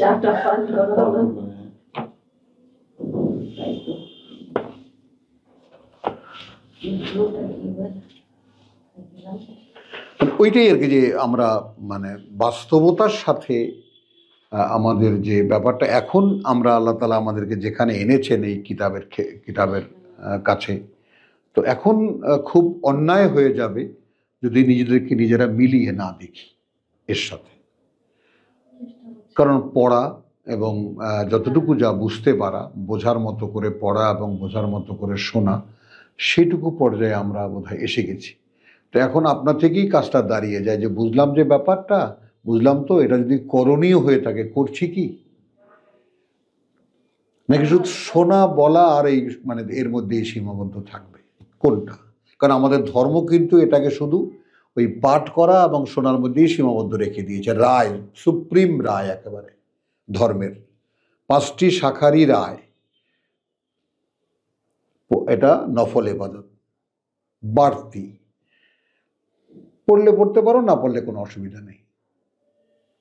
চাটা পান করা হলো। ওইটাই আর কি, যে আমরা মানে বাস্তবতার সাথে আমাদের যে ব্যাপারটা এখন আমরা আল্লাহ তাআলা আমাদেরকে যেখানে এনেছেন এই কিতাবের কাছে, তো এখন খুব অন্যায় হয়ে যাবে যদি নিজেদেরকে নিজেরা মিলিয়ে না দেখি এর সাথে। কারণ পড়া এবং যতটুকু যা বুঝতে পারা, বোঝার মতো করে পড়া এবং বোঝার মতো করে শোনা, সেটুকু পর্যায়ে আমরা বোধহয় এসে গেছি। তো এখন আপনার থেকেই কাজটা দাঁড়িয়ে যায় যে বুঝলাম যে ব্যাপারটা, বুঝলাম তো এটা যদি করণীয় হয়ে থাকে করছি কি, নাকি শুধু শোনা বলা আর এই মানে এর মধ্যেই সীমাবদ্ধ থাকবে কোনটা? কারণ আমাদের ধর্ম কিন্তু এটাকে শুধু ওই পাঠ করা এবং শোনার মধ্যেই সীমাবদ্ধ রেখে দিয়েছে। রায়, সুপ্রিম রায় একেবারে ধর্মের 5টি শাখারই রায়, এটা নফল ইবাদত, বাড়তি পড়লে পড়তে পারো, না পড়লে কোনো অসুবিধা নেই।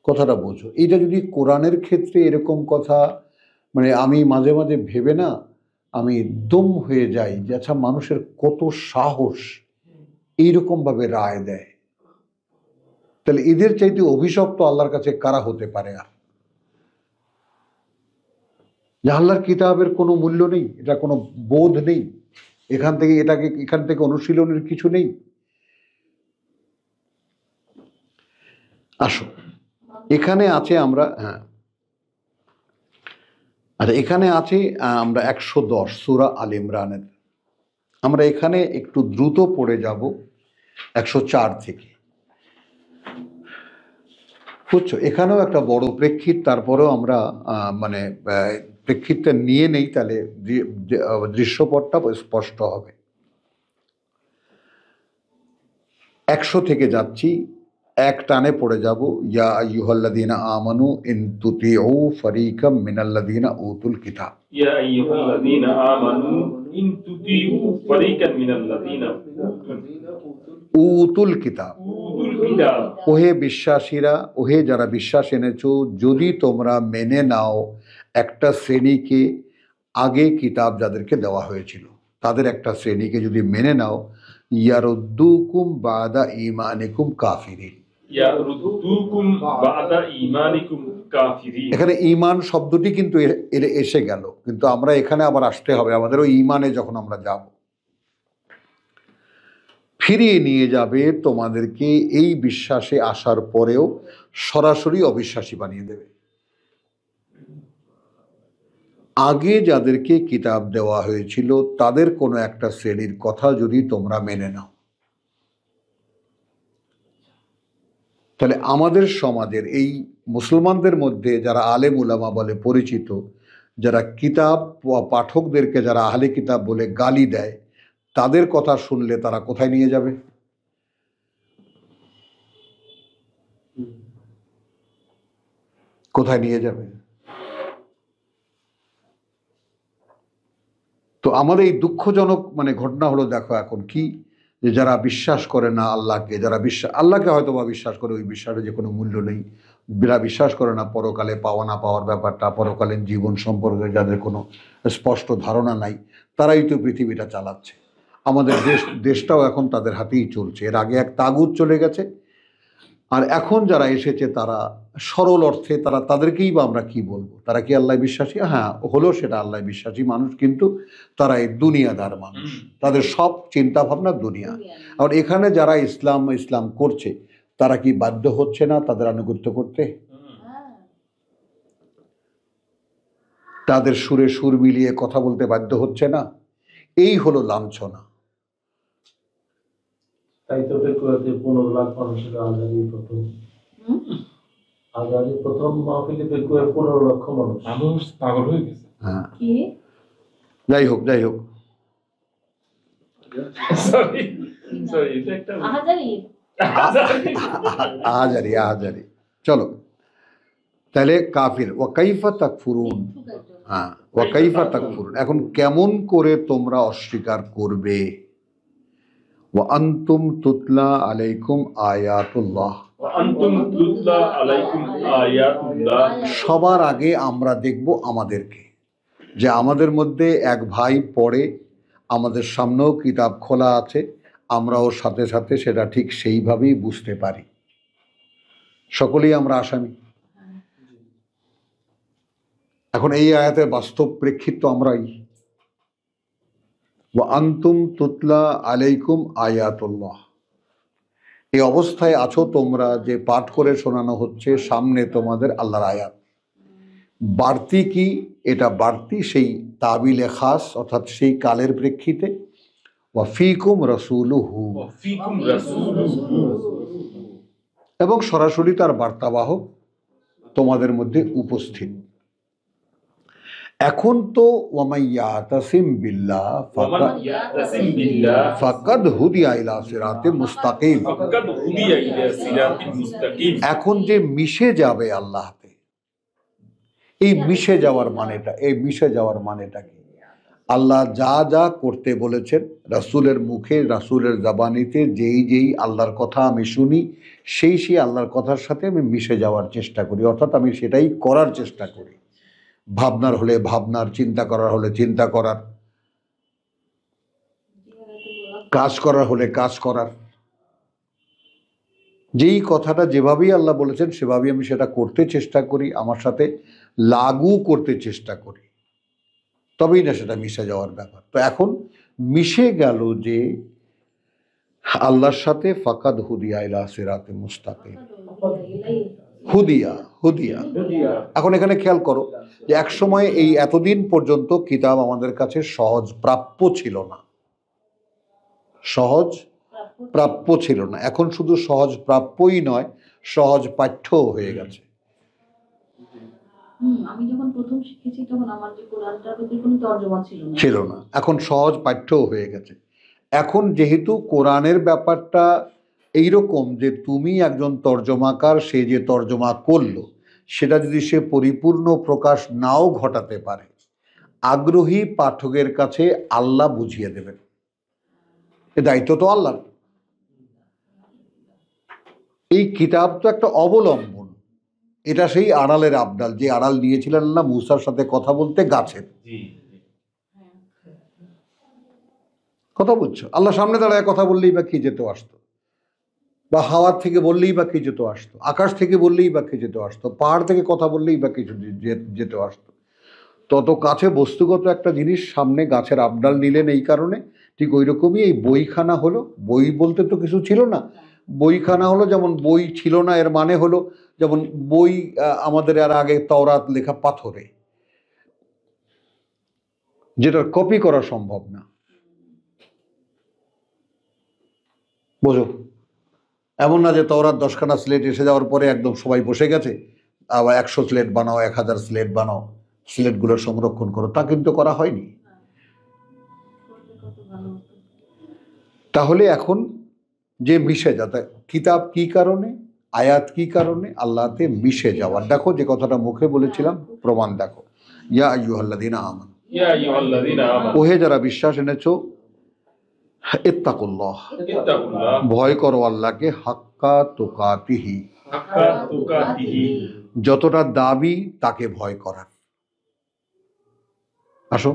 কথাটা বোঝো। এইটা যদি কোরআনের ক্ষেত্রে এরকম কথা, মানে আমি মাঝে মাঝে ভেবে না আমি দম হয়ে যাই যে আচ্ছা মানুষের কত সাহস এইরকমভাবে রায় দেয়। তাহলে এদের চাইতে অভিশপ্ত আল্লাহর কাছে কারা হতে পারে? আর যে আল্লাহর কিতাবের কোনো মূল্য নেই, এটা কোনো বোধ নেই, এখান থেকে অনুশীলনের কিছু নেই। আসো এখানে আছে আমরা, হ্যাঁ আচ্ছা এখানে আছে আমরা 110 সূরা আল ইমরানের। আমরা এখানে একটু দ্রুত পড়ে যাব 104 থেকে। বুঝছো, এখানেও একটা বড় প্রেক্ষিত, তারপরেও আমরা মানে প্রেক্ষিতটা নিয়ে নেই, তাহলে দৃশ্যপটটা স্পষ্ট হবে। 100 থেকে যাচ্ছি, এক টানে পড়ে যাব। ইয়া আইয়ুহাল্লাযীনা আমানু ইন তুতিউ ফারীকাম মিনাল্লাযীনা উতুল কিতাব। ইয়া আইয়ুহাল্লাযীনা আমানু ইন তুতিউ ফারীকাম মিনাল্লাযীনা উতুল কিতাব। ওহে বিশ্বাসীরা, ওহে যারা বিশ্বাস এনেছো, যদি তোমরা মেনে নাও একটা শ্রেণীকে, আগে কিতাব যাদেরকে দেওয়া হয়েছিল তাদের একটা শ্রেণীকে যদি মেনে নাও, ইয়ারুদ্দুকুম বাদা ঈমানিকুম কাফিরিন। এখানে ঈমান শব্দটি কিন্তু এসে গেল, কিন্তু আমরা এখানে আবার আসতে হবে আমাদের ওই ঈমানে। যখন আমরা যাব, ফিরিয়ে নিয়ে যাবে তোমাদেরকে এই বিশ্বাসে আসার পরেও সরাসরি অবিশ্বাসী বানিয়ে দেবে। আগে যাদেরকে কিতাব দেওয়া হয়েছিল তাদের কোনো একটা শ্রেণীর কথা যদি তোমরা মেনে নাও, তাহলে আমাদের সমাজের এই মুসলমানদের মধ্যে যারা আলেম উলামা বলে পরিচিত, যারা কিতাব পাঠকদেরকে যারা আহলে কিতাব বলে গালি দেয়, তাদের কথা শুনলে তারা কোথায় নিয়ে যাবে? কোথায় নিয়ে যাবে? তো আমাদের এই দুঃখজনক মানে ঘটনা হলো, দেখো এখন কি, যে যারা বিশ্বাস করে না আল্লাহকে, যারা আল্লাহকে হয়তো বা বিশ্বাস করে, ওই বিশ্বাসের যে কোনো মূল্য নেই, যারা বিশ্বাস করে না পরকালে পাওয়া না পাওয়ার ব্যাপারটা, পরকালীন জীবন সম্পর্কে যাদের কোনো স্পষ্ট ধারণা নাই, তারাই তো পৃথিবীটা চালাচ্ছে। আমাদের দেশটাও এখন তাদের হাতেই চলছে। এর আগে এক তাগুত চলে গেছে, আর এখন যারা এসেছে তারা সরল অর্থে তাদেরকেই বা আমরা কি বলবো, তারা কি আল্লাহ বিশ্বাসী? হ্যাঁ হলো, সেটা আল্লাহ বিশ্বাসী মানুষ, কিন্তু তারা এই দুনিয়াদার মানুষ, তাদের সব চিন্তা ভাবনা দুনিয়া। আর এখানে যারা ইসলাম করছে, তারা কি বাধ্য হচ্ছে না তাদের আনুগত্য করতে? তাদের সুরে সুর মিলিয়ে কথা বলতে বাধ্য হচ্ছে না? এই হলো লাঞ্ছনা। তাই তো 15 লাখ মানুষের আজাদি প্রথম মাহফিলে 15 লক্ষ মানুষ পাগল হয়ে গেছে। হ্যাঁ, যাই হোক আহাজারি। চলো তাহলে কাফির, ওয়াকাইফা তাকফুরুন। হ্যাঁ, ওয়াকাইফা তাকফুরুন, এখন কেমন করে তোমরা অস্বীকার করবে? ওয়া আনতুম তুতলা আলাইকুম আয়াতুল্লাহ, وأنتم تتلى عليكم آيات الله সবার আগে আমরা দেখব আমাদেরকে, যে আমাদের মধ্যে এক ভাই পড়ে, আমাদের সামনেও কিতাব খোলা আছে, আমরা ওর সাথে সাথে সেটা ঠিক সেইভাবেই বুঝতে পারি। সকলেই আমরা আসামি। এখন এই আয়াতের বাস্তব প্রেক্ষিত তো আমরাই। ওয়া আনতুম তুতলা আলাইকুম আয়াতুল্লাহ, এই অবস্থায় আছো তোমরা যে পাঠ করে শোনানো হচ্ছে সামনে তোমাদের আল্লাহর আয়াত। বাড়তি কি? এটা বাড়তি সেই তাবিলে খাস, অর্থাৎ সেই কালের প্রেক্ষিতে। ওয়া ফিকুম রাসূলুহু, وفيكم رسوله এবং সরাসরি তার বার্তাবাহক তোমাদের মধ্যে উপস্থিত। এখন তো ওয়ামাইয়াতাসিম বিল্লাহ ومن يعتصم بالله ফাকাদ হুদিয়া ইলা সিরাতিম মুস্তাকিম। فقد هدي إلى صراط مستقيم এখন যে মিশে যাবে আল্লাহতে, এই মিশে যাওয়ার মানেটা, এই মিশে যাওয়ার মানেটা কি? আল্লাহ যা যা করতে বলেছেন রাসূলের মুখে, রাসূলের জবানিতে যেই যেই আল্লাহর কথা আমি শুনি, সেই সেই আল্লাহর কথার সাথে আমি মিশে যাওয়ার চেষ্টা করি, অর্থাৎ আমি সেটাই করার চেষ্টা করি। ভাবনার হলে ভাবনার, চিন্তা করার হলে চিন্তা করার, কাজ করার হলে কাজ করার। যেই কথাটা যেভাবেই আল্লাহ বলেছেন সেভাবেই আমি সেটা করতে চেষ্টা করি, আমার সাথে লাগু করতে চেষ্টা করি, তবেই না সেটা মিশে যাওয়ার ব্যাপার। তো এখন মিশে গেল যে আল্লাহর সাথে, ফাকাদ হুদিয়া ইলা সিরাতে মুস্তাকিম। হুদিয়া হুদিয়া। এখন এখানে খেয়াল করো যে এক সময় এই এতদিন পর্যন্ত কিতাব আমাদের কাছে সহজ প্রাপ্য ছিল না, সহজ প্রাপ্য ছিল না। এখন শুধু সহজ প্রাপ্যই নয়, সহজ পাঠ্যও হয়ে গেছে। আমি যখন প্রথম শিখেছি তখন আমার যে কোরআনটার প্রতি কোনো তর্জমা ছিল না, এখন সহজ পাঠ্যও হয়ে গেছে। এখন যেহেতু কোরআনের ব্যাপারটা এইরকম যে তুমি একজন তর্জমাকার, সে যে তর্জমা করলো সেটা যদি সে পরিপূর্ণ প্রকাশ নাও ঘটাতে পারে, আগ্রহী পাঠকের কাছে আল্লাহ বুঝিয়ে দেবেন। এ দায়িত্ব তো আল্লাহর। এই কিতাব তো একটা অবলম্বন, এটা সেই আড়ালের আবডাল, যে আড়াল নিয়েছিলেন আল্লাহ মূসার সাথে কথা বলতে গাছের। কথা বলছো, আল্লাহ সামনে দাঁড়ায় কথা বললেই বা কি যেত আসতো, বা হাওয়ার থেকে বললেই বা কি যেত আসতো, আকাশ থেকে বললেই বা কি যেত আসতো, পাহাড় থেকে কথা বললেই বা কিছু যেত আসতো। তত কাছে বস্তুগত একটা জিনিস সামনে গাছের আবডাল নিলেন এই কারণে। ঠিক ওই রকমই এই বইখানা হলো, বই বলতে তো কিছু ছিল না, বইখানা হলো যেমন বই ছিল না এর মানে হলো যেমন বই আমাদের আর আগে তাওরাত লেখা পাথরে, যেটার কপি করা সম্ভব না। বোঝো, এমন না যে তাওরাত 10খানা স্লেট এসে যাওয়ার পরে একদম সবাই বসে গেছে, আবার 100 স্লেট বানাও, 1000 স্লেট বানাও, স্লেটগুলো সংরক্ষণ করো, তা কিন্তু করা হয়নি। তাহলে এখন যে মিশে যাতে কিতাব কি কারণে, আয়াত কি কারণে, আল্লাহতে মিশে যাওয়ার। দেখো যে কথাটা মুখে বলেছিলাম, প্রমাণ দেখো। ইয়া আইয়ুহাল্লাযীনা আমানু, يا أيها الذين آمنوا ওহে যারা বিশ্বাস এনেছো, ইত্তাকুল্লাহ, اتقوا الله ভয় করো আল্লাহকে, হাক্কা তুকাতিহি, حق تقاته যতটা দাবি তাকে ভয় করার। আসো,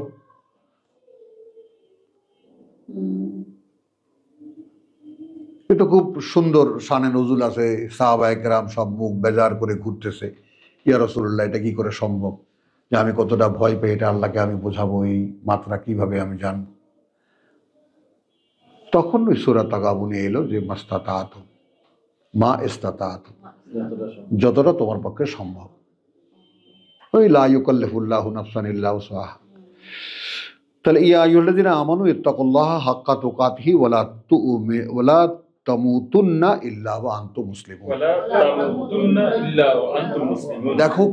এটা খুব সুন্দর শানে নজুল আছে, সাহাবায়ে কেরাম সব মুখ বেজার করে ঘুরতেছে, ইয়া রাসূলুল্লাহ এটা কি করে সম্ভব যে আমি কতটা ভয় পেয়ে এটা আল্লাহকে আমি বোঝাবো, এই মাত্রা কিভাবে আমি জানবো। তখন ওই সূরা তাগাবুনে এলো যে মাস্তাতাতুম, মা ইস্তাতাতুম, যতটা তোমার পক্ষে সম্ভব। ওই লা ইউকাল্লিফুল্লাহু নাফসান ইল্লা উসআহা। তাহলে ইয়া আইয়ুহাল্লাযীনা আমানু ইত্তাকুল্লাহা হাক্কা তুকাতিহি ওয়ালা তামুতুন্না ইল্লা ওয়া আনতুম মুসলিমুন। ولا تموتن إلا وأنتم مسلمون দেখো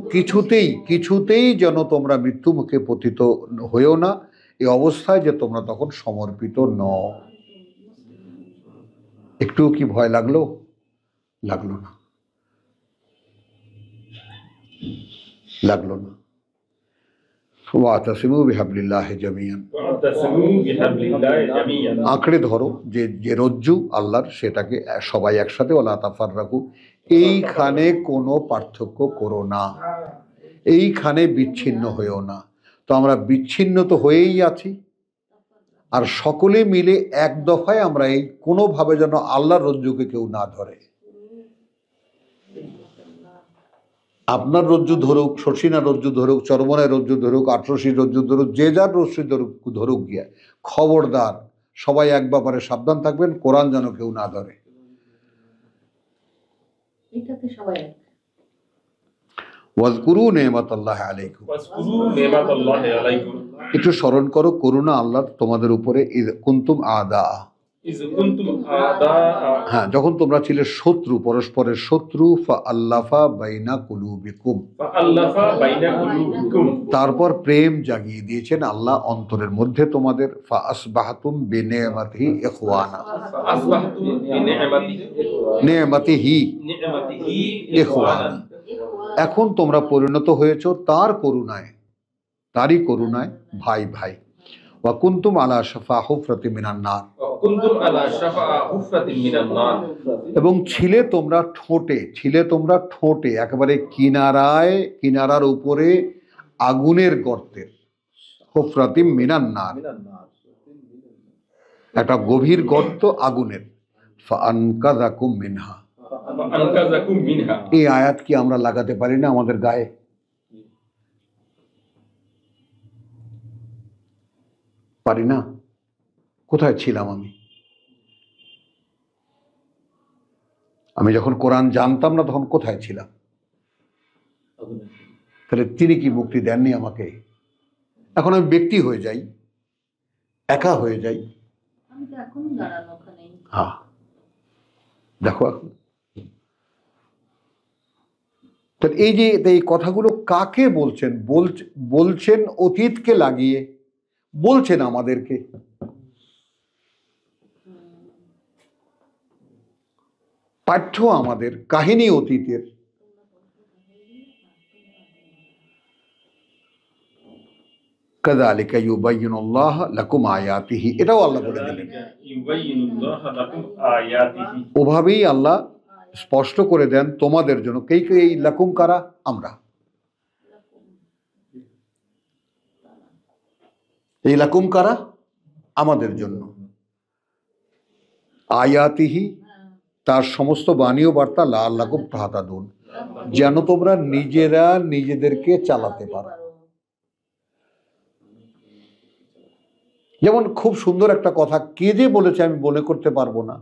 কিছুতেই যেন তোমরা মৃত্যু মুখে পতিত হয়েও না, এই অবস্থায় যে তোমরা তখন সমর্পিত নও। একটু কি ভয় লাগলো? লাগলো না, লাগলো না। ওয়াতাসিমু বিহাবলিল্লাহি জামিয়ান, واعتصموا بحبل الله جميعا আঁকড়ে ধরো যে রজ্জু আল্লাহর, সেটাকে সবাই একসাথে। ওয়ালা তাফাররাকু এইখানে কোনো পার্থক্য করো না, এইখানে বিচ্ছিন্ন হয়েও না। তো আমরা বিচ্ছিন্ন তো হয়েই আছি, আর সকলে মিলে এক দফায় আমরা এই কোনোভাবে যেন আল্লাহর রজ্জুকে কেউ না ধরে। আপনার রজ্জু ধরুক, শশীনার রজ্জু ধরুক, চরমনের রজ্জু ধরুক, আটরশির রজ্জু ধরুক, যে যার রশ্মি ধরুক গিয়া, খবরদার সবাই এক ব্যাপারে সাবধান থাকবেন, কোরআন যেন কেউ না ধরে। এটাতে সবাই এক। ওয়াজকুরু নেমাতাল্লাহ আলাইকুম, ওয়াজকুরু নি'মাতাল্লাহি আলাইকুম, একটু স্মরণ করো করুণা আল্লাহর তোমাদের উপরে। ইয কুনতুম আদা, ইয কুনতুম আ'দাআ, হ্যাঁ, যখন তোমরা ছিলে শত্রু, পরস্পরের শত্রু, ফাআল্লাফা বাইনা কুলুবিকুম, ফাআল্লাফা বাইনা কুলুবিকুম, তারপর প্রেম জাগিয়ে দিয়েছেন আল্লাহ অন্তরের মধ্যে তোমাদের। ফাআসবাহতুম বিনি'মাতিহি ইখওয়ানা, ফাআসবাহতুম বিনি'মাতিহি নি'মাতিহি ইখওয়ানা, এখন তোমরা পরিণত হয়েছো তার করুণায়, তারই করুণায় ভাই ভাই। ওয়া কুনতুম আলা শাফা হুফরাতিম মিনান নার, ওয়া কুনতুম আলা শাফা হুফরাতিন মিনান নার, এবং ছিলে তোমরা ঠোঁটে একেবারে কিনারার উপরে আগুনের গর্তের। হুফরাতিম মিনান নার, একটা গভীর গর্ত আগুনের। ফাআনকাযাকুম মিনহা, ফাআনকাযাকুম মিনহা, এই আয়াত কি আমরা লাগাতে পারি না আমাদের গায়ে? পারি না? কোথায় ছিলাম আমি যখন কোরআন জানতাম না তখন কোথায় ছিলাম? তাহলে তিনি কি মুক্তি দেননি আমাকে? এখন আমি ব্যক্তি হয়ে যাই, একা হয়ে যাই। আমি তো এখনো দাঁড়ানো ওখানেই। হ্যাঁ, দেখো এখন তাহলে এই কথাগুলো কাকে বলছেন? বলছেন অতীতকে লাগিয়ে, বলছেন আমাদেরকে। পাঠ্য আমাদের, কাহিনী অতীতের। কাযালিকা ইউবাইয়িনুল্লাহ লাকুম আয়াতিহি, এটাও আল্লাহ বলে দিলেন। ইউবাইয়িনুল্লাহু লাকুম আয়াতিহি, ওভাবেই আল্লাহ স্পষ্ট করে দেন তোমাদের জন্য। এই লাকুম কারা? আমরা। এই লাকুম কারা? আমাদের জন্য। আয়াতিহি, তার সমস্ত বাণী ও বার্তা, লাআল্লাকুম তাহতাদুন, যেন তোমরা নিজেরা নিজেদেরকে চালাতে পারো। যেমন খুব সুন্দর একটা কথা, কে যে বলেছে আমি মনে করতে পারবো না,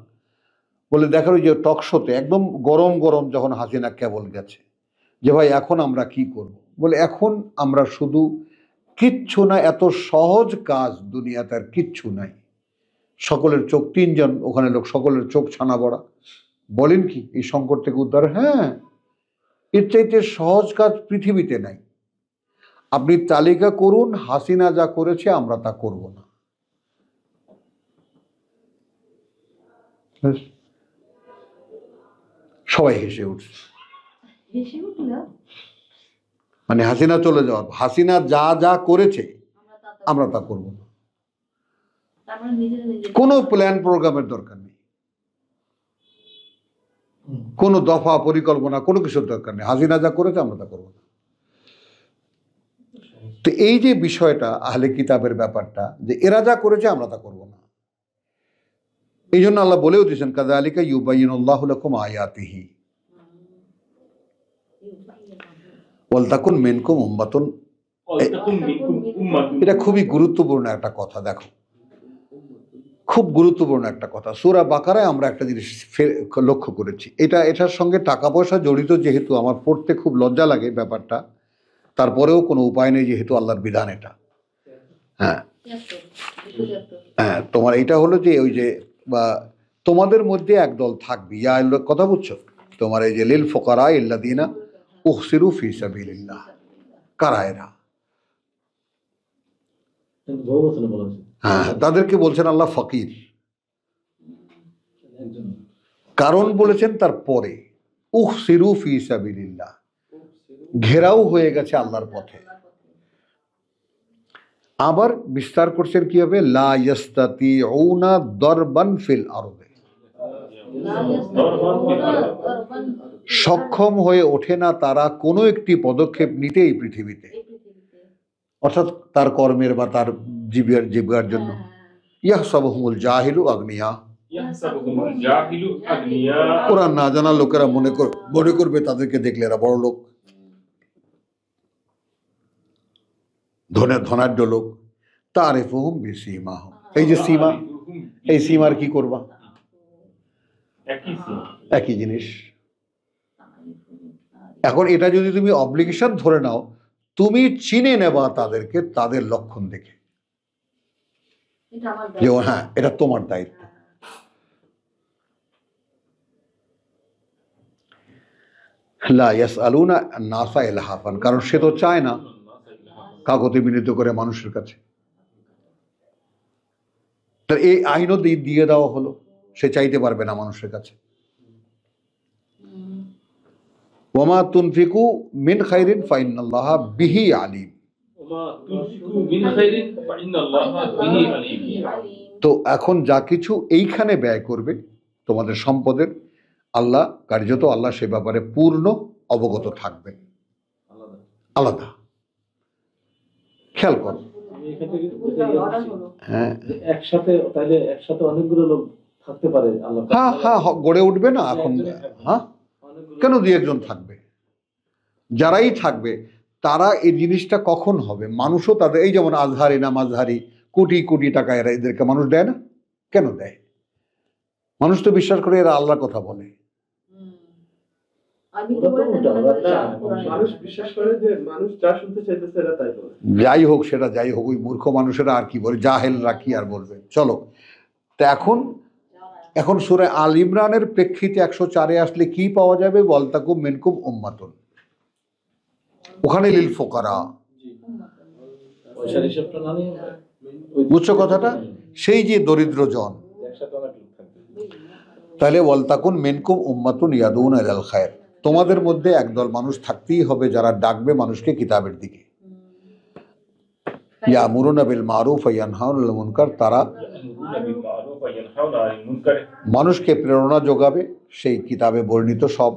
বলে দেখার ওই যে টক শোতে একদম গরম গরম যখন হাসিনা কেবল গেছে, যে ভাই এখন আমরা কি করব? বলে এখন আমরা শুধু কিচ্ছু না, এত সহজ কাজ দুনিয়াতে আর কিচ্ছু নাই। সকলের চোখ, 3 জন ওখানে লোক, সকলের চোখ ছানা বড়া। বলেন কি এই সংকট থেকে উদ্ধার? হ্যাঁ, এর চাইতে সহজ কাজ পৃথিবীতে নাই। আপনি তালিকা করুন, হাসিনা যা করেছে আমরা তা করব না। সবাই হেসে উঠছে। হেসে উঠল, মানে হাসিনা চলে যাওয়ার, হাসিনা যা যা করেছে আমরা তা করব না। আমরা নিজেরা নিজেরা কোনো প্ল্যান প্রোগ্রামের দরকার নেই, কোনো দফা পরিকল্পনা, কোনো কিছুর দরকার নেই। হাসিনা যা করেছে আমরা তা করব না। তো এই যে বিষয়টা আহলে কিতাবের ব্যাপারটা, যে এরা যা করেছে আমরা তা করব না, এই জন্য আল্লাহ বলেও দিয়েছেন কাযালিকা ইউবাইয়িনুল্লাহু লাকুম আয়াতিহি ওয়ালতাকুন মিনকুম উম্মাতুন। ওয়ালতাকুম মিনকুম উম্মাতুন, এটা খুবই গুরুত্বপূর্ণ একটা কথা। দেখো, খুব গুরুত্বপূর্ণ একটা কথা। সূরা বাকারায় আমরা একটা জিনিস লক্ষ্য করেছি, এটার সঙ্গে টাকা পয়সা জড়িত, যেহেতু আমার পড়তে খুব লজ্জা লাগে ব্যাপারটা, তারপরেও কোনো উপায় নেই, যেহেতু আল্লাহর বিধান এটা। হ্যাঁ হ্যাঁ, তোমার এইটা হলো যে ওই যে বা তোমাদের মধ্যে একদল থাকবে, ইয়া আল্লাহ, কথা বুঝছো? তোমার এই যে লিল ফুকারা আল্লাযিনা উখসিরু ফি সাবিলিল্লাহ, কারা এরা? হ্যাঁ, তাদেরকে বলছেন আল্লাহ ফকির। কারণ বলেছেন তার পরে, উখসিরু ফি সাবিলিল্লাহ, ঘেরাও হয়ে গেছে আল্লাহর পথে। আবার বিস্তার করছেন কি হবে, লা ইয়াস্তাতিউনা দরবান ফিল আরদে, সক্ষম হয়ে ওঠে না তারা কোনো একটি পদক্ষেপ নিতে এই পৃথিবীতে, এই পৃথিবীতে। অর্থাৎ তার কর্মের বা তার জীবিকার জন্য। ইয়াহসাবুহুমুল জাহিলু আগনিয়া, ইয়াহসাবুহুমুল জাহিলু আগনিয়া। কোরআন না জানা লোকেরা মনে করবে তাদেরকে দেখলে এরা বড় লোক, ধনাঢ্য লোক। তারিফুহুম বিসীমাহুম, এই যে সীমা, এই সীমার কি করবা? একই সীমা। একই জিনিস। এখন এটা যদি তুমি অব্লিগেশন ধরে নাও, তুমি চিনে নেবা তাদেরকে তাদের লক্ষণ দেখে, এটা আমার যে দায়িত্ব। হ্যাঁ এটা তোমার দায়িত্ব। লা ইয়াসআলুনা আন-নাসা ইলহাফান, কারণ সে তো চায় না কাকতি বিনীত করে মানুষের কাছে। তাহলে এই আইনও দিয়ে দেওয়া হলো, সে চাইতে পারবে না মানুষের কাছে। ওয়ামা তুনফিকু মিন খাইরিন ফাইন্নাল্লাহা বিহি আলিম। ওমা তুনফিকু মিন খাইরিন ফাইন্নাল্লাহা বিহি আলিম। তো এখন যা কিছু এইখানে ব্যয় করবে তোমাদের সম্পদের, আল্লাহ কার্যত আল্লাহ সে ব্যাপারে পূর্ণ অবগত থাকবেন। আলাদা খেয়াল করো। আমি এখান থেকে অর্ডার হলো। হ্যাঁ একসাথে অনেকগুলো লোক থাকতে পারে আল্লাহ। হ্যাঁ হ্যাঁ, গড়ে উঠবে না এখন। হ্যাঁ, কেন দুই একজন থাকবে? যারাই থাকবে তারা এই জিনিসটা কখন হবে? মানুষও তাদের, এই যেমন আজহারি না মাজহারি, কোটি কোটি টাকা এরা, এদেরকে মানুষ দেয় না। কেন দেয়? মানুষ তো বিশ্বাস করে এরা আল্লাহর কথা বলে। আমি তো বলে মানুষ বিশ্বাস করে যে মানুষ যা শুনতে চাইতেছে এরা তাই বলে। যাই হোক, সেটা যাই হোক, ওই মূর্খ মানুষেরা আর কি বলে, জাহেলরা কি আর বলবে। চলো, তো এখন সূরা আল ইমরানের প্রেক্ষিতে 104-এ আসলে কি পাওয়া যাবে? ওয়ালতাকুম মিনকুম উম্মাতুন, ওখানে লিল ফুকারা। পয়সার হিসাবটা না নিয়ে বুঝছো কথাটা? সেই যে দরিদ্র জন, একসাথে অনেক লোক থাকবে। তাহলে ওয়ালতাকুন মিনকুম উম্মাতুন ইয়াদুনা ইলাল খায়র, তোমাদের মধ্যে একদল মানুষ থাকতেই হবে যারা ডাকবে মানুষকে কিতাবের দিকে। ইয়ামুরুনা বিল মারুফ ওয়া ইয়ানহাউনা আনিল মুনকার, তারা ইয়া'মুরুনা বিল মা'রুফ ওয়া ইয়ানহাউনা আনিল মুনকার। মানুষকে প্রেরণা যোগাবে সেই কিতাবে বর্ণিত সব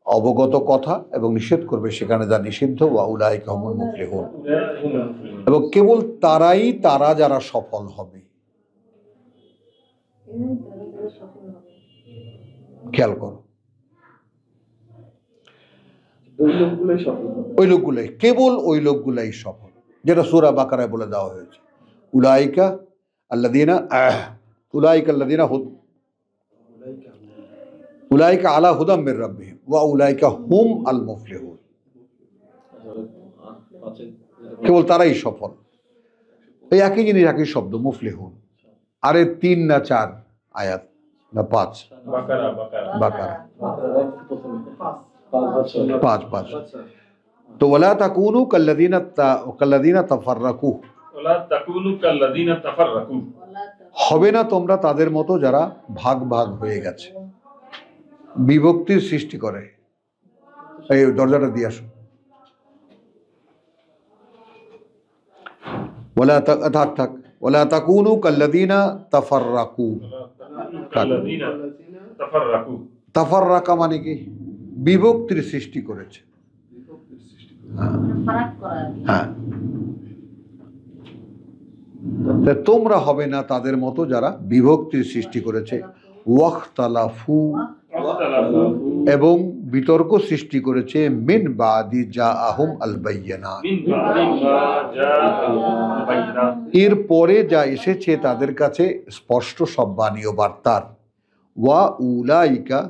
অবগত কথা এবং নিষেধ করবে সেখানে যা নিষিদ্ধ। ওয়া উলাইকা হুমুল মুফলিহুন, এবং কেবল তারা যারা সফল হবে। খেয়াল করো, ওই লোকগুলোই সফল হবে। ওই লোকগুলাই, কেবল ওই লোকগুলাই সফল, যেটা সূরা বাকারায় বলে দেওয়া হয়েছে। উলাইকা আল্লাযীনা উলাইকা আলা হুদাম মির রাব্বিহিম ওয়া উলাইকা হুম আল মুফলিহুন, কেবল তারাই সফল। এই একই জিনিস, একই শব্দ, মুফলিহুন। আরে 3 না 4 আয়াত না 5? বাকারা 5। আচ্ছা, তো ওয়ালা তাকুনু কাল্লাযীনা তাফাররাকু, ওয়ালা তাকুনু কাল্লাযীনা তাফাররাকু, হবে না তোমরা তাদের মতো যারা ভাগ ভাগ হয়ে গেছে, বিভক্তির সৃষ্টি করে। এই দরজাটা দিয়ে আসো। থাক। ওয়ালা তাকুনু কাল্লাযীনা তাফাররাকু। কাল্লাযীনা তাফাররাকু। তাফাররাকা মানে কি? বিভক্তির সৃষ্টি করেছে। ফারাক করা আর কি। হ্যাঁ, তা তোমরা হবে না তাদের মতো যারা বিভক্তির সৃষ্টি করেছে। ওয়াখতালাফু, এবং বিতর্ক সৃষ্টি করেছে। মিন বাদি জাআহুম আল বায়্যিনাত, মিন বা'দি মা জাআহুমুল বায়্যিনাত, এর পরে যা এসেছে তাদের কাছে স্পষ্ট সব বাণী ও বার্তার। ওয়া উলাইকা,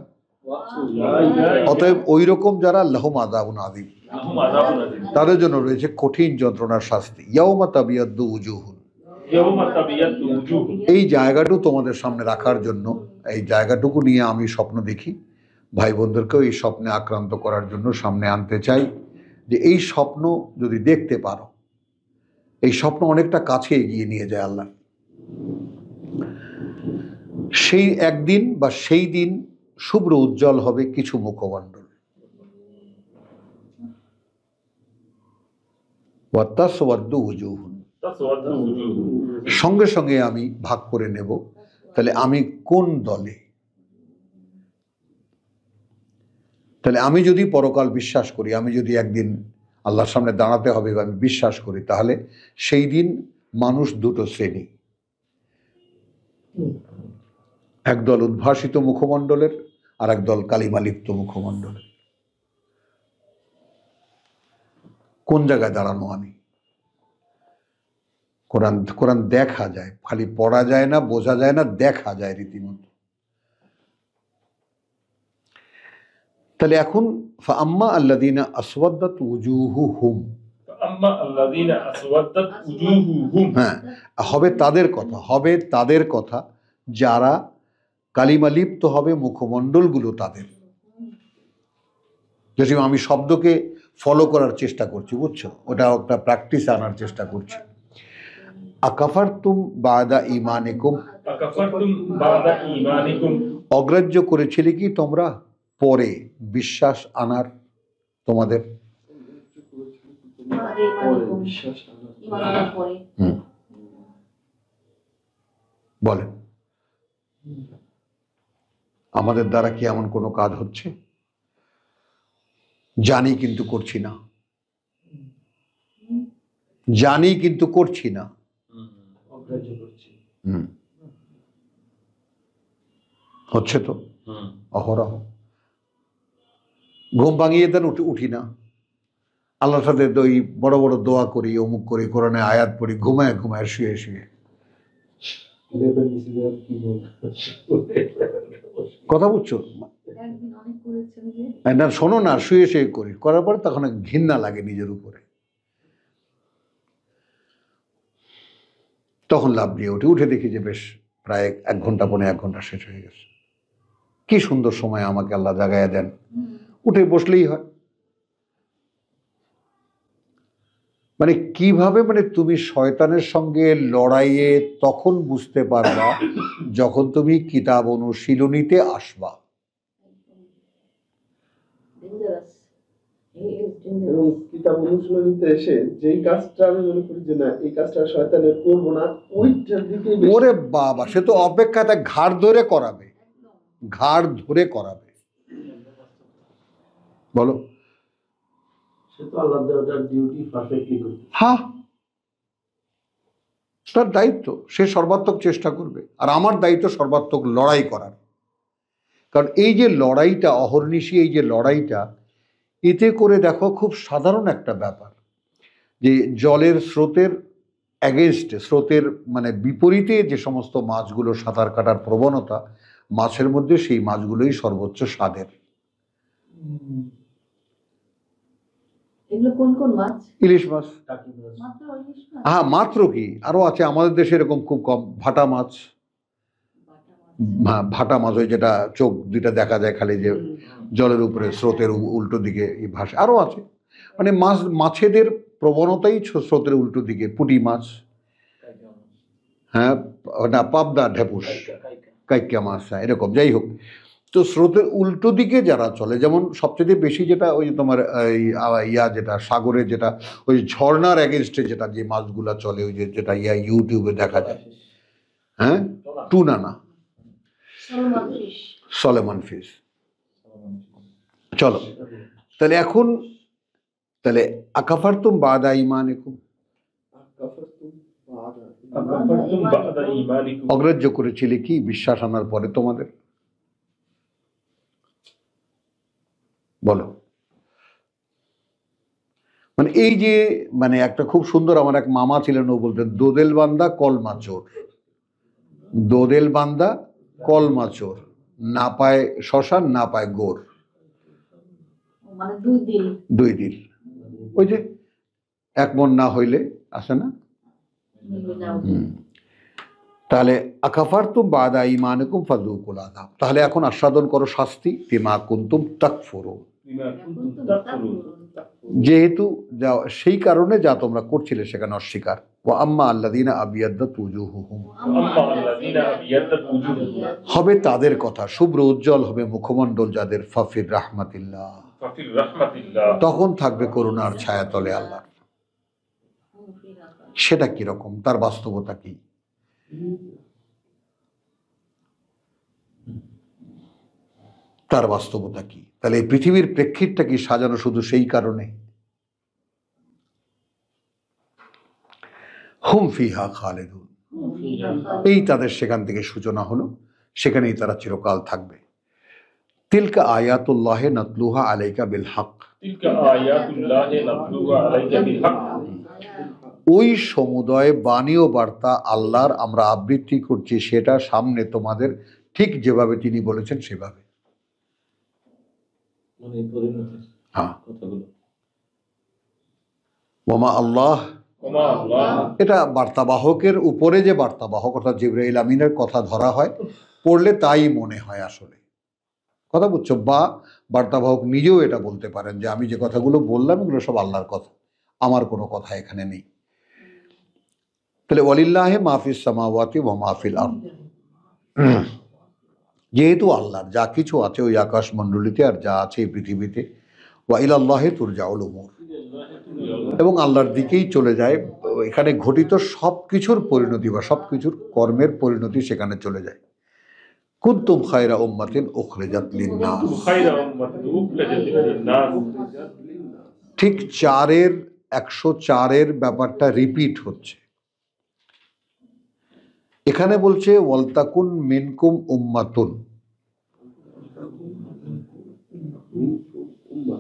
অতএব ওই রকম যারা লাহুম আযাবুন আযীম, লাহুম আযাবুন আযীম, তাদের জন্য রয়েছে কঠিন যন্ত্রণার শাস্তি। ইয়াউমা তাবিয়াদ্দু উজুহুন, ইয়াউমা তাবিয়াদ্দু উজুহ। এই জায়গাটুকু তোমাদের সামনে রাখার জন্য, এই জায়গাটুকু নিয়ে আমি স্বপ্ন দেখি। ভাই বোনদেরকেও এই স্বপ্নে আক্রান্ত করার জন্য সামনে আনতে চাই, যে এই স্বপ্ন যদি দেখতে পারো, এই স্বপ্ন অনেকটা কাছে এগিয়ে নিয়ে যায় আল্লাহ। সেই একদিন বা সেই দিন শুভ্র উজ্জ্বল হবে কিছু মুখমণ্ডল। ওয়া তাসওয়াদ্দু উজুহুন, তাসওয়াদ্দু উজুহ। সঙ্গে সঙ্গে আমি ভাগ করে নেব, তাহলে আমি কোন দলে। তাহলে আমি যদি পরকাল বিশ্বাস করি, আমি যদি একদিন আল্লাহর সামনে দাঁড়াতে হবে বা আমি বিশ্বাস করি, তাহলে সেই দিন মানুষ দুটো শ্রেণী, একদল উদ্ভাসিত মুখমণ্ডলের আর একদল কালিমালিপ্ত মুখমণ্ডলের। কোন জায়গায় দাঁড়ানো আমি? কোরআন কোরআন দেখা যায়, খালি পড়া যায় না, বোঝা যায় না, দেখা যায় রীতিমতো। তাহলে এখন ফাআম্মা আল্লাযীনা আসওয়াদ্দাত উজুহুহুম, আম্মা আল্লাযীনা আসওয়াদ্দাত উজুহুহুম, হ্যাঁ, হবে তাদের কথা যারা কালিমালিপ্ত হবে মুখমণ্ডলগুলো তাদের। যদি আমি শব্দকে ফলো করার চেষ্টা করছি, বুঝছো, ওটা একটা প্র্যাকটিস আনার চেষ্টা করছি। আকাফারতুম বাদা ঈমানিকুম, আকাফারতুম বাদা ঈমানিকুম, অগ্রাহ্য করেছিলে কি তোমরা পরে বিশ্বাস আনার তোমাদের? বিশ্বাস ইমানের পরে বলেন, আমাদের দ্বারা কি এমন কোনো কাজ হচ্ছে? জানি কিন্তু করছি না, জানি কিন্তু করছি না। অগ্রাহ্য করছি। হচ্ছে তো অহরহ। ঘুম ভাঙিয়ে দেন, উঠি না, আল্লাহর সাথে ওই বড় বড় দোয়া করি, অমুক করি, কোরআনে আয়াত পড়ি, ঘুমায় ঘুমায় শুয়ে শুয়ে। লেবেল নিচে দেওয়ার কি বলবো? কথা বুঝছো একদিন অনেক করেছেন যে না? শোনো না, শুয়ে শুয়ে করি, করার পরে তখন ঘৃণা লাগে নিজের উপরে, তখন লাভ দিয়ে উঠে দেখি যে বেশ প্রায় 1 ঘন্টা, পৌনে 1 ঘন্টা শেষ হয়ে গেছে। কি সুন্দর সময় আমাকে আল্লাহ জাগায়া দেন, উঠে বসলেই হয়। মানে কিভাবে, মানে তুমি শয়তানের সঙ্গে লড়াইয়ে তখন বুঝতে পারবা যখন তুমি কিতাব অনুশীলনীতে আসবা। ডেঞ্জারাস, এবং কিতাব অনুশীলনীতে এসে যেই কাজটা আমি মনে করি যে না এই কাজটা শয়তানের করবো না, ওইটার দিকে ওরে বাবা, সে তো অপেক্ষাতে ঘাড় ধরে করাবে, ঘাড় ধরে করাবে। বলো, সে তো আল্লাহ তাআলার ডিউটি পারফেক্টলি করবে। হ্যাঁ, তার দায়িত্ব, সে সর্বাত্মক চেষ্টা করবে, আর আমার দায়িত্ব সর্বাত্মক লড়াই করার। কারণ এই যে লড়াইটা, অহর্নিশি এই যে লড়াইটা, এতে করে দেখো খুব সাধারণ একটা ব্যাপার, যে জলের স্রোতের অ্যাগেনস্টে, স্রোতের মানে বিপরীতে যে সমস্ত মাছগুলো সাঁতার কাটার প্রবণতা, মাছের মধ্যে সেই মাছগুলোই সর্বোচ্চ স্বাদের। এগুলো কোন কোন মাছ? ইলিশ মাছ। টাকি মাছ। মাত্র ইলিশ মাছ? হ্যাঁ, মাত্র কি, আরো আছে আমাদের দেশে এরকম খুব কম। ভাটা মাছ, বাটা মাছ। হ্যাঁ ভাটা মাছ, ওই যেটা চোখ দুইটা দেখা যায় খালি, যে জলের উপরে স্রোতের উল্টো দিকে এই ভাসে। আরো আছে, মানে মাছেদের প্রবণতাই স্রোতের উল্টো দিকে। পুঁটি মাছ, হ্যাঁ, না পাবদা, ঢেপুস, কাইকা মাছ, হ্যাঁ, এরকম। যাই হোক, তো স্রোতের উল্টো দিকে যারা চলে, যেমন সবচেয়ে বেশি যেটা ওই তোমার যেটা সাগরে, যেটা ওই ঝর্ণার এগেনস্টে যেটা যে মাছগুলা চলে, ওই যেটা ইউটিউবে দেখা যায়, হ্যাঁ, টুনা না, সলমান ফিশ। Solomon fish. চলো, তাহলে এখন তাহলে আকাফারতুম বাদা ঈমানিকুম, আকাফারতুম বাদা ঈমানিকুম, অগ্রাহ্য করেছিলে কি বিশ্বাস আনার পরে তোমাদের? বলো, মানে এই যে, মানে একটা খুব সুন্দর, আমার এক মামা ছিলেন, ও বলতেন দোদেল বান্দা কলমা চোর, দোদেল বান্দা কলমা চোর, না পায় শ্মশান না পায় গোর, মানে 2 দিন। 2 দিন। ওই যে 1 মন না হইলে আসে না। তাহলে আকাফারতুম বাদা ঈমানিকুম ফাযুকুল আযাব, তাহলে এখন আস্বাদন করো শাস্তি, বিমা কুনতুম তাকফুরুন, বিমা কুনতুম তাকফুরুন, যেহেতু সেই কারণে যা তোমরা করছিলে সেখানে অস্বীকার। ওয়া আম্মা আল্লাযীনা আবিয়াদ্দাত উজুহুহুম, আম্মা আল্লাযীনা আবিয়াদ্দাত উজুহুহুম, হবে তাদের কথা, শুভ্র উজ্জ্বল হবে মুখমণ্ডল যাদের, ফাফির রাহমাতিল্লাহ, ফাফির রাহমাতিল্লাহ, তখন থাকবে করুণার ছায়াতলে আল্লাহ। সেটা কি রকম, তার বাস্তবতা কি? তার বাস্তবতা কি? তাহলে এই পৃথিবীর প্রেক্ষিতটা কি সাজানো শুধু সেই কারণে? হুম ফিহা খালিদুন, এই তাদের সেখান থেকে সূচনা হলো, সেখানেই তারা চিরকাল থাকবে। তিলকা আয়াতুল্লাহে নাতলুহা আলাইকা বিল হক, তিলকা আয়াতুল্লাহি নাতলুহা আলাইকা বিল হক, ওই সমুদয় বাণী ও বার্তা আল্লাহর আমরা আবৃত্তি করছি, সেটা সামনে তোমাদের ঠিক যেভাবে তিনি বলেছেন সেভাবে। মানে পরিণতির হ্যাঁ, কথাগুলো। ওমা আল্লাহ, ওমা আল্লাহ, এটা বার্তাবাহকের উপরে যে বার্তাবাহক অর্থাৎ জিবরাইল আমিনের কথা ধরা হয়, পড়লে তাই মনে হয় আসলে। কথা বুঝছো? বা বার্তাবাহক নিজেও এটা বলতে পারেন যে আমি যে কথাগুলো বললাম এগুলো সব আল্লাহর কথা, আমার কোনো কথা এখানে নেই। তাহলে ওয়ালিল্লাহি মাফিস সামাওয়াতি ওয়া মাফিল আরদ, যেহেতু আল্লাহর যা কিছু আছে ওই আকাশ মণ্ডলীতে আর যা আছে এই পৃথিবীতে, ওয়া ইলাল্লাহি তুরজাউল উমুর, এবং আল্লাহর দিকেই চলে যায়, এখানে ঘটিত সব কিছুর পরিণতি বা সব কিছুর কর্মের পরিণতি সেখানে চলে যায়। কুনতুম খায়রা উম্মাতিন উখরিজাত লিন-নাস, খায়রা উম্মাতিন উখরিজাত লিন-নাস, ঠিক 104-এর ব্যাপারটা রিপিট হচ্ছে এখানে। বলছে ওয়ালতাকুন মিনকুম উম্মাতুন,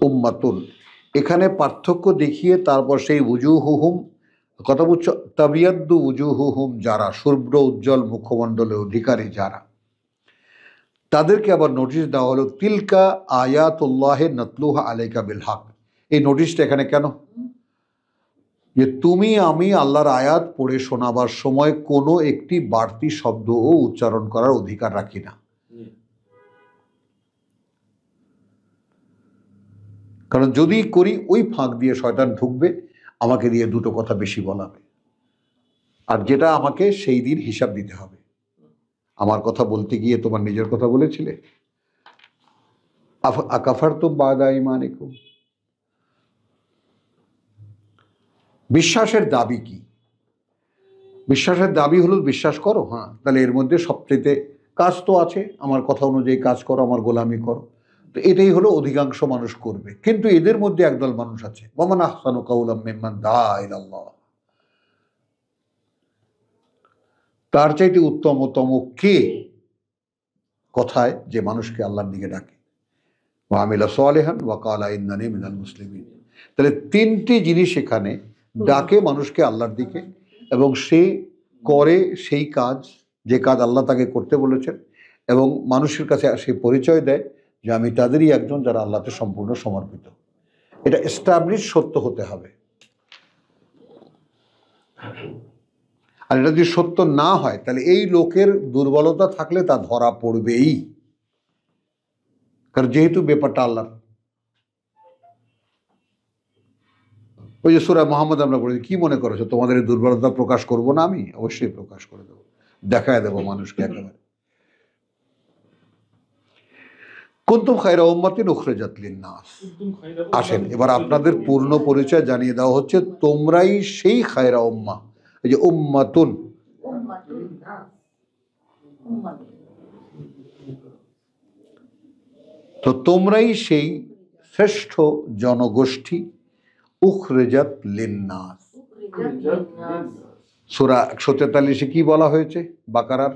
উম্মাতুন এখানে পার্থক্য দেখিয়ে তারপর সেই উজুহুহুম, কথা বলছো তাবিয়াদ্দু উজুহুহুম, যারা শুভ্র উজ্জ্বল মুখমণ্ডলের অধিকারী যারা, তাদেরকে আবার নোটিশ দেওয়া হলো তিলকা আয়াতুল্লাহে নাতলুহা আলাইকা বিল হক। এই নোটিশটা এখানে কেন? যে তুমি আমি আল্লাহর আয়াত পড়ে শোনাবার সময় কোনো একটি বাড়তি শব্দও উচ্চারণ করার অধিকার রাখি না। কারণ যদি করি ওই ফাঁক দিয়ে শয়তান ঢুকবে, আমাকে দিয়ে দুটো কথা বেশি বলাবে, আর যেটা আমাকে সেই দিন হিসাব দিতে হবে। আমার কথা বলতে গিয়ে তোমার নিজের কথা বলেছিলে। আকাফারতুম বাদা ঈমানিকুম, বিশ্বাসের দাবি কি? বিশ্বাসের দাবি হলো বিশ্বাস করো, হ্যাঁ, তাহলে এর মধ্যে সবচেয়ে কাজ তো আছে, আমার কথা অনুযায়ী কাজ করো, আমার গোলামি করো। তো এটাই হলো অধিকাংশ মানুষ করবে। কিন্তু এদের মধ্যে একদল মানুষ আছে, ওয়ামান আহসানু কাওলাম মিম্মান দাআ ইলাল্লাহ, তার চাইতে উত্তমতম কে কথায়, যে মানুষকে আল্লাহর দিকে ডাকে। ওয়া আমিলা সালিহান ওয়া ক্বালা ইন্নানী মিনাল মুসলিমিন। তাহলে তিনটি জিনিস এখানে, ডাকে মানুষকে আল্লাহর দিকে, এবং সে করে সেই কাজ যে কাজ আল্লাহ তাকে করতে বলেছেন, এবং মানুষের কাছে সে পরিচয় দেয় যে আমি তাদেরই একজন যারা আল্লাহতে সম্পূর্ণ সমর্পিত। এটা এস্টাবলিশ সত্য হতে হবে। আর এটা যদি সত্য না হয় তাহলে এই লোকের দুর্বলতা থাকলে তা ধরা পড়বেই, কারণ যেহেতু ব্যাপারটা আল্লাহর। ওই যে সূরা মুহাম্মদ আমরা পড়েছি, কি মনে করেছো তোমাদের এই দুর্বলতা প্রকাশ করব না? আমি অবশ্যই প্রকাশ করে দেবো, দেখায় দেবো মানুষকে একেবারে। কুনতুম খায়রা উম্মাতিন উখরিজাত লিন-নাস। আসেন এবার আপনাদের পূর্ণ পরিচয় জানিয়ে দেওয়া হচ্ছে, তোমরাই সেই খায়রা উম্মাহ। এই যে উম্মাতুন, তো তোমরাই সেই শ্রেষ্ঠ জনগোষ্ঠী, উখরিজাত লিন-নাস। সূরা 143-এ কি বলা হয়েছে বাকারার?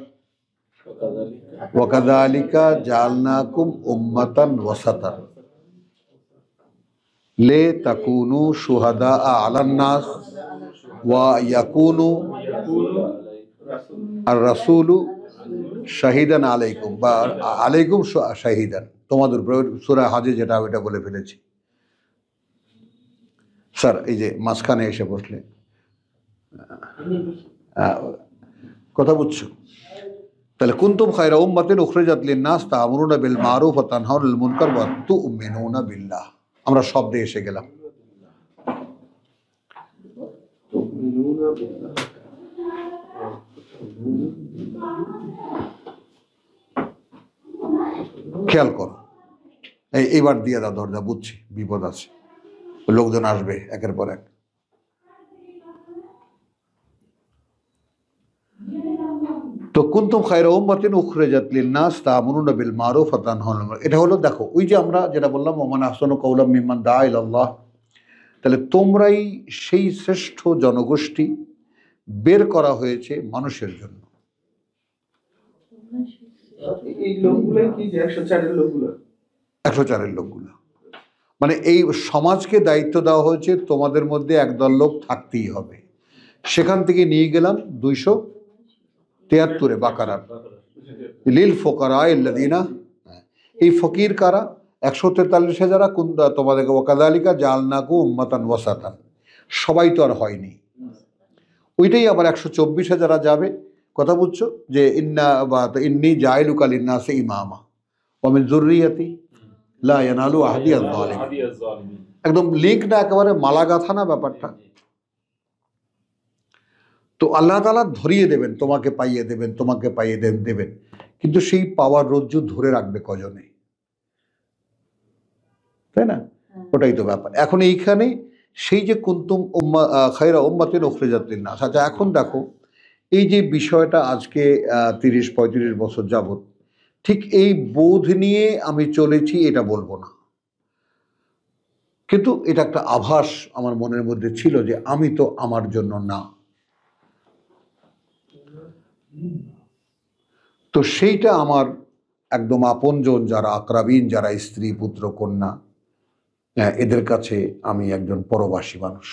ওয়া কাযালিকা জাআলনাকুম উম্মাতান ওয়াসাতান লিতাকুনু শুহাদা আলান নাস ওয়া ইয়াকুনু আর রাসূলু শাহিদান আলাইকুম, বা আলাইকুম শাহিদান, তোমাদের উপরে। সূরা হজে যেটা ওইটা বলে ফেলেছি স্যার, এই যে মাঝখানে এসে বসলে কথা বুঝছো? তাহলে কুনতুম খায়রা উম্মাতিন উখরিজাত লিন-নাস তা'মুরুনা বিল মা'রুফ ওয়া তানহাউনা আনিল মুনকার ওয়া তু'মিনুনা বিল্লাহ। আমরা শব্দে এসে গেলাম। খেয়াল করো, এইবার দিয়ে দাও দরজা, বুঝছি বিপদ আছে, লোকজন আসবে একের পর এক। তো কুনতুম খায়রা উম্মাতিন উখরিজাত লিন-নাস তা'মুরুনা বিল মারুফ ওয়া তানহাউনা আনিল মুনকার। এটা হলো দেখো ওই যে আমরা যেটা বললাম ওমান আহসানু কাওলাম মিম্মান দাআ ইলাল্লাহ, তাহলে তোমরাই সেই শ্রেষ্ঠ জনগোষ্ঠী, বের করা হয়েছে মানুষের জন্য। এই লোকগুলোই কি যে 104 এর লোকগুলো? 104 লোকগুলো মানে এই সমাজকে দায়িত্ব দেওয়া হয়েছে তোমাদের মধ্যে একদল লোক থাকতেই হবে। সেখান থেকে নিয়ে গেলাম 273 বাকারার লিল ফুকারা আল্লাযিনা, এই ফকির কারা? 143 যারা তোমাদেরকে ওয়াকাযালিকা জাআলনাকুম উম্মাতান ওয়াসাতান, সবাই তো আর হয়নি। ওইটাই আবার 124 যারা যাবে, কথা বুঝছো, যে ইন্নী জাইলুকা লিন-নাসি ইমামা ওয়া মিন যুররিয়াতি লা ইয়ানালু আহদি আয-যালিমিন। একদম লিঙ্ক না, একেবারে মালা গাথা না ব্যাপারটা। তো আল্লাহ তাআলা ধরিয়ে দেবেন, তোমাকে পাইয়ে দেবেন, তোমাকে পাইয়ে দেবেন, কিন্তু সেই পাওয়ার রজ্জু ধরে রাখবে কজনে, তাই না? ওটাই তো ব্যাপার। এখন এইখানে সেই যে কুনতুম খায়রা উম্মাতিন উখরিজাত লিন-নাস। আচ্ছা এখন দেখো এই যে বিষয়টা আজকে 30-35 বছর যাবত ঠিক এই বোধ নিয়ে আমি চলেছি, এটা বলবো না, কিন্তু এটা একটা আভাস আমার মনের মধ্যে ছিল যে আমি তো আমার জন্য না। তো সেইটা আমার একদম আপনজন যারা আকরাবিন, যারা স্ত্রী পুত্র কন্যা, এদের কাছে আমি একজন পরবাসী মানুষ।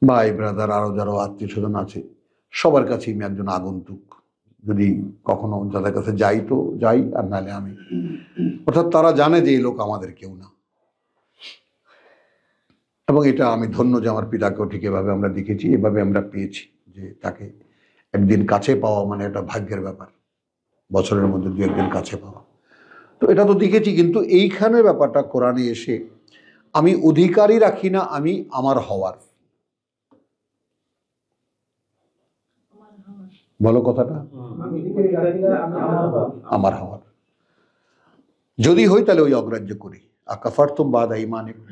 ভাই ব্রাদার আরো যারা আত্মীয় স্বজন আছে সবার কাছে আমি একজন আগন্তুক। যদি কখনো যাদের কাছে যাই তো যাই, আর নাহলে আমি, অর্থাৎ তারা জানে যে এই লোক আমাদের কেউ না। এবং এটা আমি ধন্য যে আমার পিতাকেও ঠিক এভাবে আমরা দেখেছি, এভাবে আমরা পেয়েছি যে তাকে একদিন কাছে পাওয়া মানে একটা ভাগ্যের ব্যাপার, বছরের মধ্যে 2 একদিন কাছে পাওয়া। তো এটা তো দেখেছি, কিন্তু এইখানে ব্যাপারটা কোরআনে এসে আমি অধিকারই রাখি না, আমি আমার হওয়ার। বলো কথাটা, আমার হওয়ার যদি হই তাহলে ওই অগ্রাহ্য করি। আকাফারতুম বাদা ঈমানিকুম,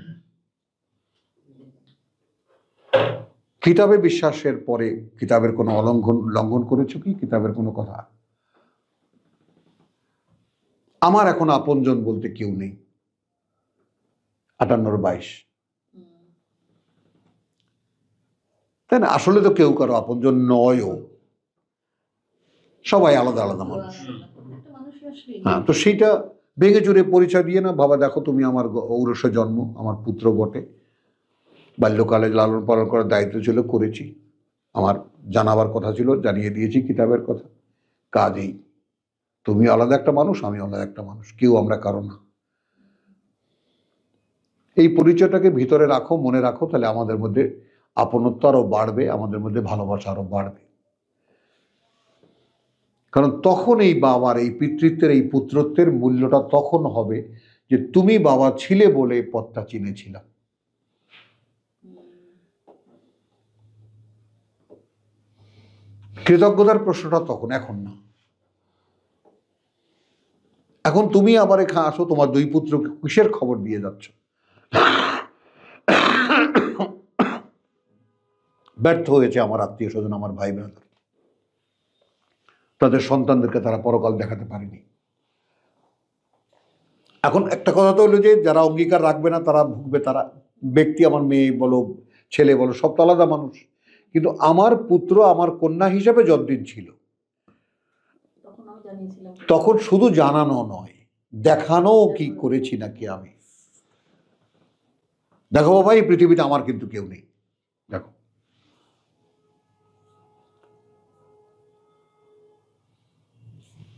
কিতাবে বিশ্বাসের পরে কিতাবের কোনো লঙ্ঘন করেছো কি? কিতাবের কোনো কথা? আমার এখন আপনজন বলতে কেউ নেই। 58-22, তাই না? আসলে তো কেউ কারো আপনজন নয়ও, সবাই আলাদা আলাদা মানুষ। হ্যাঁ, তো সেইটা ভেঙে চুরে পরিচয় দিয়ে না, বাবা দেখো তুমি আমার ঔরসে জন্ম, আমার পুত্র বটে, বাল্যকালে লালন পালন করার দায়িত্ব ছিল, করেছি, আমার জানাবার কথা ছিল, জানিয়ে দিয়েছি কিতাবের কথা। কাজেই তুমি আলাদা একটা মানুষ, আমি আলাদা একটা মানুষ, কেউ আমরা কারো না। এই পরিচয়টাকে ভিতরে রাখো, মনে রাখো, তাহলে আমাদের মধ্যে আপনত্ব আরও বাড়বে, আমাদের মধ্যে ভালোবাসা আরও বাড়বে। কারণ তখন এই বাবার, এই পিতৃত্বের, এই পুত্রত্বের মূল্যটা তখন হবে যে তুমি বাবা ছিলে বলে পথটা চিনেছিলাম। কৃতজ্ঞতার প্রশ্নটা তখন, এখন না। এখন তুমি আবার এখানে আসো, তোমার 2 পুত্রকে কিসের খবর দিয়ে যাচ্ছ? ব্যর্থ হয়েছে আমার আত্মীয় স্বজন, আমার ভাই ব্রাদার, তাদের সন্তানদেরকে তারা পরকাল দেখাতে পারেনি। এখন একটা কথা তো হলো যে যারা অঙ্গীকার রাখবে না তারা ভুগবে, তারা ব্যক্তি, আমার মেয়ে বলো ছেলে বলো, সব তো আলাদা মানুষ, কিন্তু আমার পুত্র আমার কন্যা হিসেবে যতদিন ছিল তখন শুধু জানানো নয়, দেখানো কি করেছি নাকি আমি। দেখো বাবা, এই পৃথিবীতে আমার কিন্তু কেউ নেই, দেখো।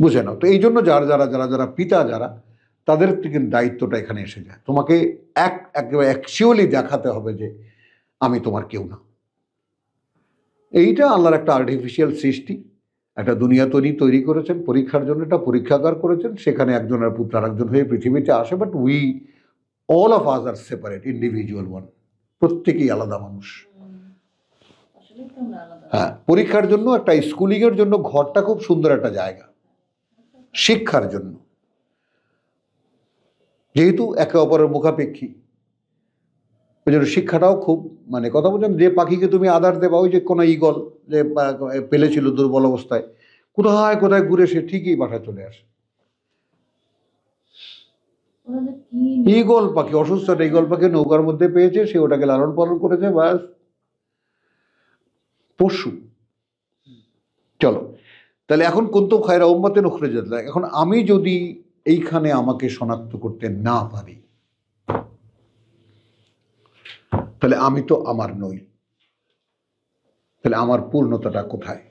বুঝে নাও। তো এই জন্য যারা যারা যারা যারা পিতা যারা, তাদের থেকে দায়িত্বটা এখানে এসে যায়। তোমাকে একেবারে অ্যাকচুয়ালি দেখাতে হবে যে আমি তোমার কেউ না। এইটা আল্লাহর একটা আর্টিফিশিয়াল সৃষ্টি, একটা দুনিয়া তৈরি করেছেন পরীক্ষার জন্য, একটা পরীক্ষাগার করেছেন, সেখানে একজনের পুত্র আরেকজন হয়ে পৃথিবীতে আসে। But we all of us are separate, individual one, প্রত্যেকেই আলাদা মানুষ। হ্যাঁ, পরীক্ষার জন্য একটা স্কুলিংয়ের জন্য ঘরটা খুব সুন্দর একটা জায়গা, শিক্ষার জন্য, যেহেতু একে অপরের মুখাপেক্ষী। ওই জন্য শিক্ষাটাও খুব মানে কথা বলছিলাম, যে পাখিকে তুমি আদার দেবা, ওই যে কোনো ঈগল যে পেলেছিল দুর্বল অবস্থায়, কোথায় কোথায় ঘুরে সে ঠিকই বাসায় চলে আসে। ওরা যে কি ঈগল পাখি, অসুস্থ একটা ঈগল পাখি নৌকার মধ্যে পেয়েছে, সে ওটাকে লালন পালন করেছে, ব্যাস পশু। চলো তাহলে এখন কুনতুম খায়রা উম্মাতিন উখরিজাত লিন-নাস, এখন আমি যদি এইখানে আমাকে শনাক্ত করতে না পারি, তাহলে আমি তো আমার নই, তাহলে আমার পূর্ণতাটা কোথায়?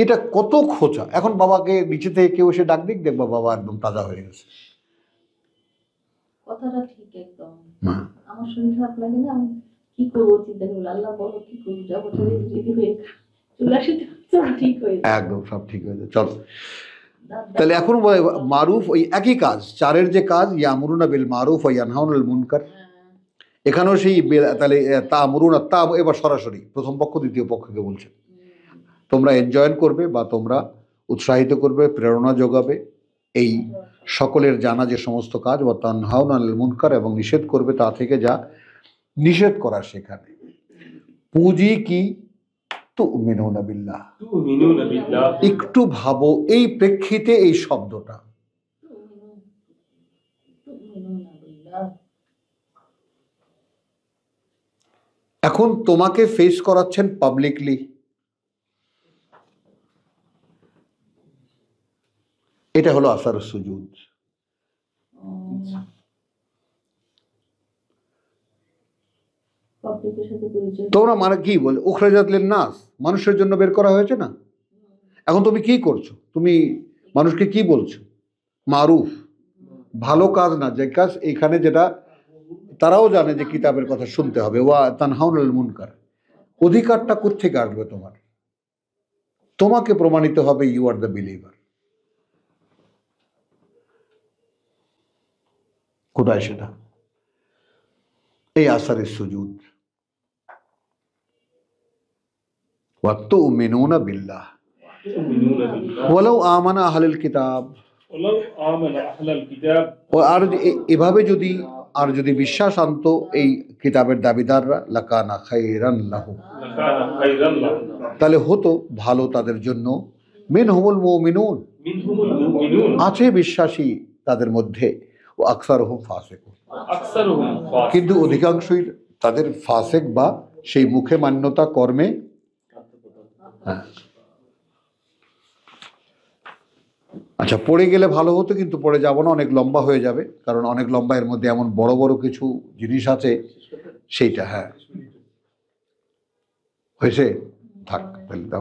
এটা কত খোঁচা। এখন বাবাকে নিচে থেকে কেউ এসে ডাক দিক, দেখবা বাবা একদম তাজা হয়ে গেছে। কথাটা ঠিক একদম। হ্যাঁ। আমার শরীর খারাপ লাগে না, আমি কি করবো চিন্তা করবো, আল্লাহ বলো কি করবো, যাবো রেডি হয়ে চলে আসি, সব ঠিক হয়ে যায়। একদম সব ঠিক হয়ে যায়। চলো তাহলে এখন বলে মারুফ, ওই একই কাজ, চারের যে কাজ, ইয়ামুরুনা বিল মারুফ ওয়া ইয়ানহাউনা আনিল মুনকার, এখানেও সেই তাহলে তা'মুরুনা, তা এবার সরাসরি প্রথম পক্ষ দ্বিতীয় পক্ষকে বলছে, তোমরা এনজয় করবে বা তোমরা উৎসাহিত করবে, প্রেরণা যোগাবে এই সকলের জানা যে সমস্ত কাজ, বা তানহাউনা আনিল মুনকার, এবং নিষেধ করবে তা থেকে যা নিষেধ করা। সেখানে পুঁজি কি? তুমিনুনা বিল্লাহ। তুমিনুনা বিল্লাহ। একটু ভাবো এই প্রেক্ষিতে এই শব্দটা। এখন তোমাকে ফেস করাচ্ছেন পাবলিকলি, এটা হলো আসার সুজুদ। পাবলিকের সাথে পরিচয়। তোমরা মানে কি বলে উখরিজাত লিন-নাস, মানুষের জন্য বের করা হয়েছে না? এখন তুমি কি করছো? তুমি মানুষকে কি বলছো? মারুফ, ভালো কাজ না, যে কাজ এখানে যেটা তারাও জানে যে কিতাবের কথা শুনতে হবে, ওয়া তানহাউনা আনিল মুনকার, অধিকারটা কোত্থেকে আসবে তোমার? তোমাকে প্রমাণিত হবে ইউ আর দ্য বিলিভার। কোথায় সেটা? এই আসারের সুজুদ। ওয়া তুমিনুনা বিল্লাহ তুমিনুনা বিল্লাহ। ওয়ালাউ আমানা আহলুল কিতাব, ওয়ালাউ আমানা আহলাল কিতাব। ও আর এভাবে যদি আর যদি বিশ্বাস আনতো এই কিতাবের দাবিদাররা, লাকানা খায়রান লাহুম, লাকানা খায়রান লাহুম। তাহলে হতো ভালো তাদের জন্য। মিনহুমুল মুমিনুন, মিনহুমুল মুমিনুন। আছে বিশ্বাসী তাদের মধ্যে, ও আকসারুহুম ফাসিকুন, আকসারুহুম ফাসিকুন। কিন্তু অধিকাংশই তাদের ফাসেক বা সেই মুখে মান্যতা কর্মে। হ্যাঁ, আচ্ছা পড়ে গেলে ভালো হতো, কিন্তু পড়ে যাব না, অনেক লম্বা হয়ে যাবে, কারণ অনেক লম্বা, এর মধ্যে এমন বড় বড় কিছু জিনিস আছে সেইটা। হ্যাঁ হয়েছে, থাক তাহলে দাও।